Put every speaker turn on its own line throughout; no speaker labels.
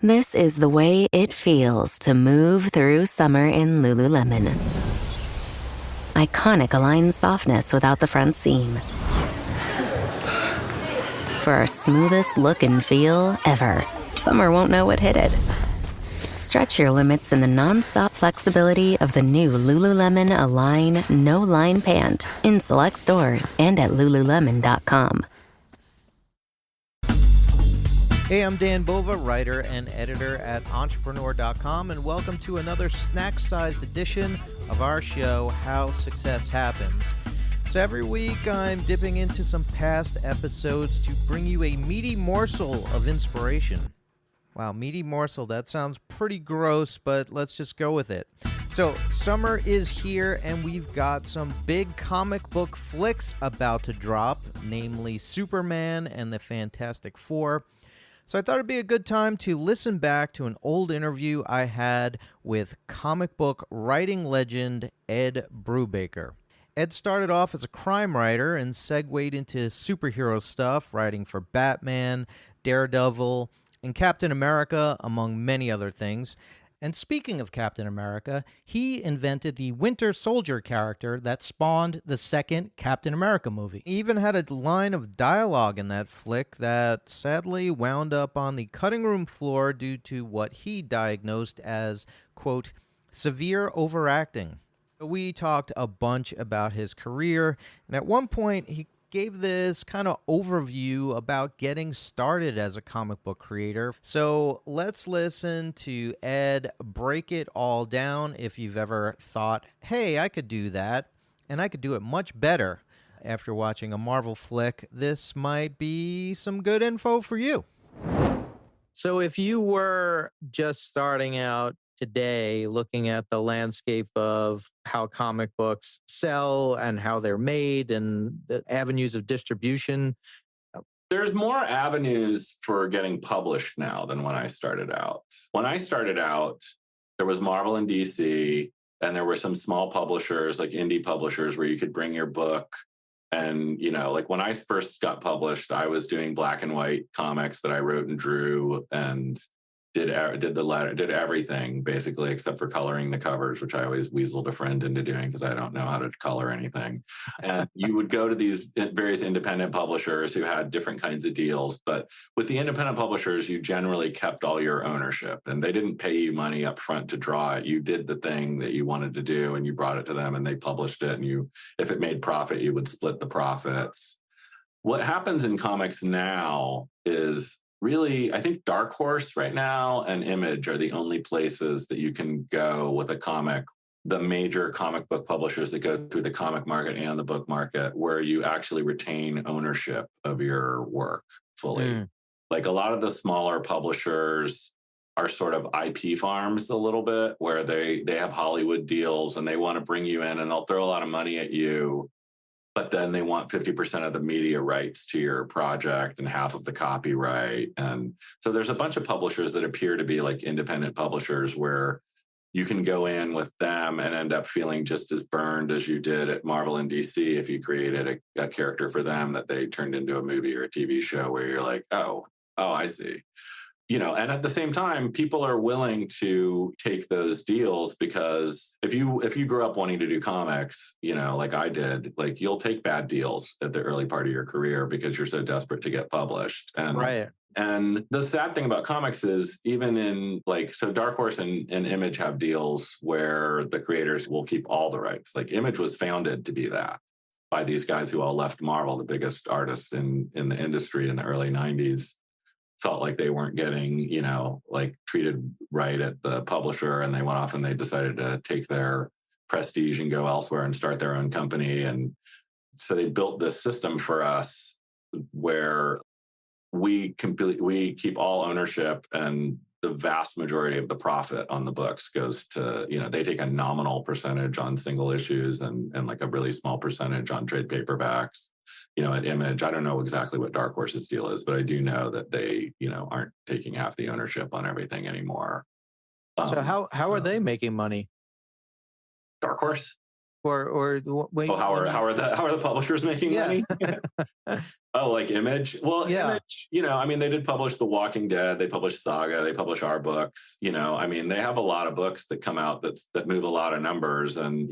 This is the way it feels to move through summer in Lululemon. Iconic Align softness without the front seam. For our smoothest look and feel ever, summer won't know what hit it. Stretch your limits in the non-stop flexibility of the new Lululemon Align No-Line Pant in select stores and at Lululemon.com.
Hey, I'm Dan Bova, writer and editor at Entrepreneur.com, and welcome to another snack-sized edition of our show, How Success Happens. So every week, I'm dipping into some past episodes to bring you a meaty morsel of inspiration. Wow, meaty morsel, that sounds pretty gross, but let's just go with it. So, summer is here, and we've got some big comic book flicks about to drop, namely Superman and the Fantastic Four. So I thought it'd be a good time to listen back to an old interview I had with comic book writing legend Ed Brubaker. Ed started off as a crime writer and segued into superhero stuff, writing for Batman, Daredevil, and Captain America, among many other things. And speaking of Captain America, he invented the Winter Soldier character that spawned the second Captain America movie. He even had a line of dialogue in that flick that sadly wound up on the cutting room floor due to what he diagnosed as, quote, severe overacting. We talked a bunch about his career, and at one point he gave this kind of overview about getting started as a comic book creator. So let's listen to Ed break it all down. If you've ever thought, hey, I could do that, and I could do it much better after watching a Marvel flick, this might be some good info for you. So if you were just starting out today, looking at the landscape of how comic books sell and how they're made and the avenues of distribution.
There's more avenues for getting published now than when I started out. When I started out, there was Marvel and DC, and there were some small publishers, like indie publishers, where you could bring your book. And, like when I first got published, I was doing black and white comics that I wrote and drew and did everything basically except for coloring the covers, which I always weaseled a friend into doing because I don't know how to color anything. And you would go to these various independent publishers who had different kinds of deals. But with the independent publishers, you generally kept all your ownership, and they didn't pay you money up front to draw it. You did the thing that you wanted to do, and you brought it to them, and they published it. And if it made profit, you would split the profits. What happens in comics now is really, I think Dark Horse right now and Image are the only places that you can go with a comic, the major comic book publishers that go through the comic market and the book market, where you actually retain ownership of your work fully. Like a lot of the smaller publishers are sort of IP farms a little bit, where they have Hollywood deals and they want to bring you in and they'll throw a lot of money at you. But then they want 50% of the media rights to your project and half of the copyright. And so there's a bunch of publishers that appear to be like independent publishers where you can go in with them and end up feeling just as burned as you did at Marvel and DC if you created a character for them that they turned into a movie or a TV show where you're like, oh, I see. And at the same time, people are willing to take those deals because if you grew up wanting to do comics, like I did, like you'll take bad deals at the early part of your career because you're so desperate to get published. And
Right.
And the sad thing about comics is even in so Dark Horse and Image have deals where the creators will keep all the rights. Like Image was founded to be that by these guys who all left Marvel, the biggest artists in the industry in the early 90s. Felt like they weren't getting, treated right at the publisher, and they went off and they decided to take their prestige and go elsewhere and start their own company. And so they built this system for us where we keep all ownership, and the vast majority of the profit on the books goes to, they take a nominal percentage on single issues and like a really small percentage on trade paperbacks. At Image, I don't know exactly what Dark Horse's deal is, but I do know that they, aren't taking half the ownership on everything anymore.
So how are they making money?
Dark Horse?
wait,
how are the publishers making money? Oh, like Image? Well, Image, I mean, they did publish The Walking Dead, they publish Saga, they publish our books, I mean, they have a lot of books that come out that move a lot of numbers. And,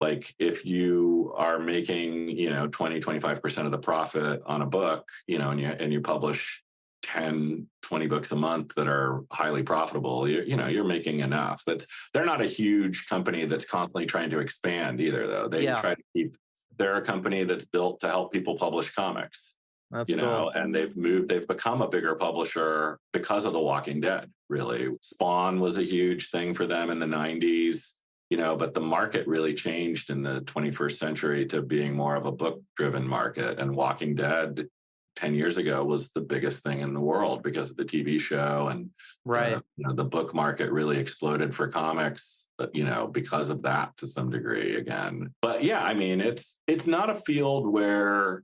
like if you are making, 20-25% of the profit on a book, and you publish 10, 20 books a month that are highly profitable, you're making enough. They're not a huge company that's constantly trying to expand either, though. They try to keep. They're a company that's built to help people publish comics.
That's cool.
And they've become a bigger publisher because of The Walking Dead, really. Spawn was a huge thing for them in the 90s, but the market really changed in the 21st century to being more of a book-driven market. And Walking Dead 10 years ago was the biggest thing in the world because of the TV show, and the book market really exploded for comics, because of that to some degree again. But yeah, I mean, it's not a field where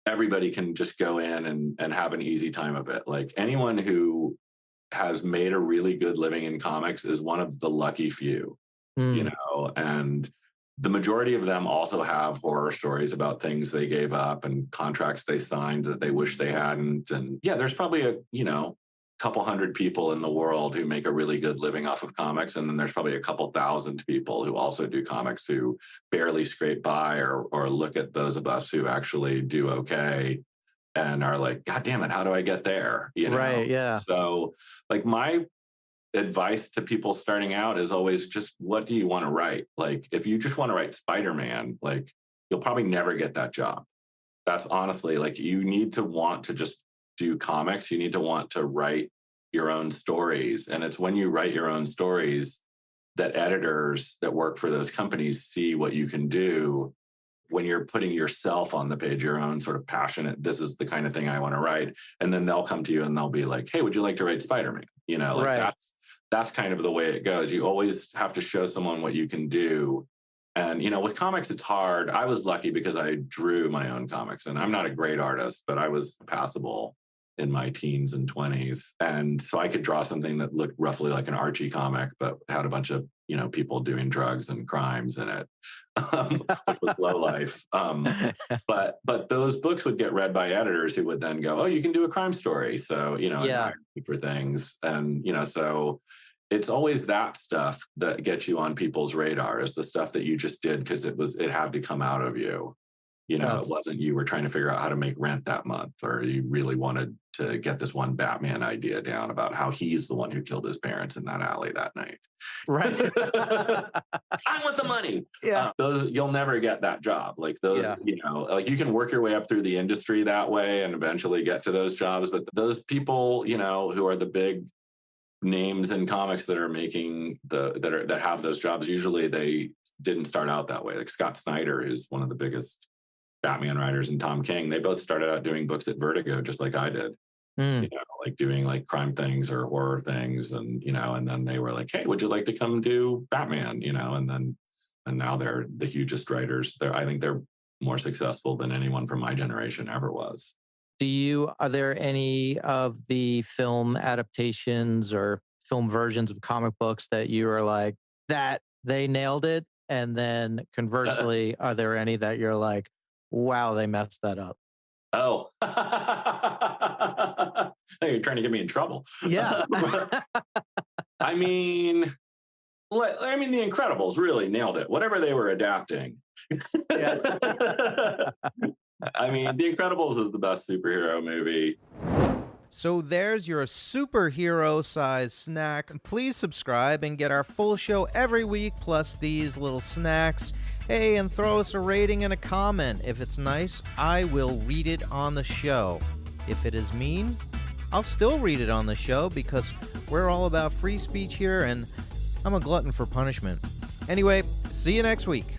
everybody can just go in and have an easy time of it. Like anyone who has made a really good living in comics is one of the lucky few, and the majority of them also have horror stories about things they gave up and contracts they signed that they wish they hadn't. And yeah, there's probably a couple hundred people in the world who make a really good living off of comics. And then there's probably a couple thousand people who also do comics who barely scrape by or look at those of us who actually do okay and are like, God damn it, how do I get there?
Right, yeah.
So like my advice to people starting out is always just, what do you want to write? Like, if you just want to write Spider-Man, like you'll probably never get that job. That's honestly, like, you need to want to just do comics. You need to want to write your own stories. And it's when you write your own stories that editors that work for those companies see what you can do when you're putting yourself on the page, your own sort of passionate, this is the kind of thing I want to write. And then they'll come to you and they'll be like, hey, would you like to write Spider-Man? That's kind of the way it goes. You always have to show someone what you can do. And, with comics, it's hard. I was lucky because I drew my own comics, and I'm not a great artist, but I was passable in my teens and 20s. And so I could draw something that looked roughly like an Archie comic, but had a bunch of, people doing drugs and crimes in it, which was low life. But those books would get read by editors who would then go, oh, you can do a crime story. So, for things. And, so it's always that stuff that gets you on people's radar, is the stuff that you just did because it had to come out of you. It wasn't you were trying to figure out how to make rent that month, or you really wanted to get this one Batman idea down about how he's the one who killed his parents in that alley that night.
Right.
I want the money.
Yeah.
Those, you'll never get that job. Like those, like you can work your way up through the industry that way and eventually get to those jobs. But those people, who are the big names in comics that are making that have those jobs, usually they didn't start out that way. Like Scott Snyder is one of the biggest Batman writers, and Tom King, they both started out doing books at Vertigo just like I did. Like doing like crime things or horror things, and and then they were like, hey, would you like to come do Batman? And now they're the hugest writers. I think they're more successful than anyone from my generation ever was.
Are there any of the film adaptations or film versions of comic books that you are like, that they nailed it? And then conversely, are there any that you're like, wow, they messed that up?
Oh, you're trying to get me in trouble.
Yeah.
I mean, The Incredibles really nailed it. Whatever they were adapting.
Yeah.
The Incredibles is the best superhero movie.
So there's your superhero-sized snack. Please subscribe and get our full show every week, plus these little snacks. Hey, and throw us a rating and a comment. If it's nice, I will read it on the show. If it is mean, I'll still read it on the show because we're all about free speech here, and I'm a glutton for punishment. Anyway, see you next week.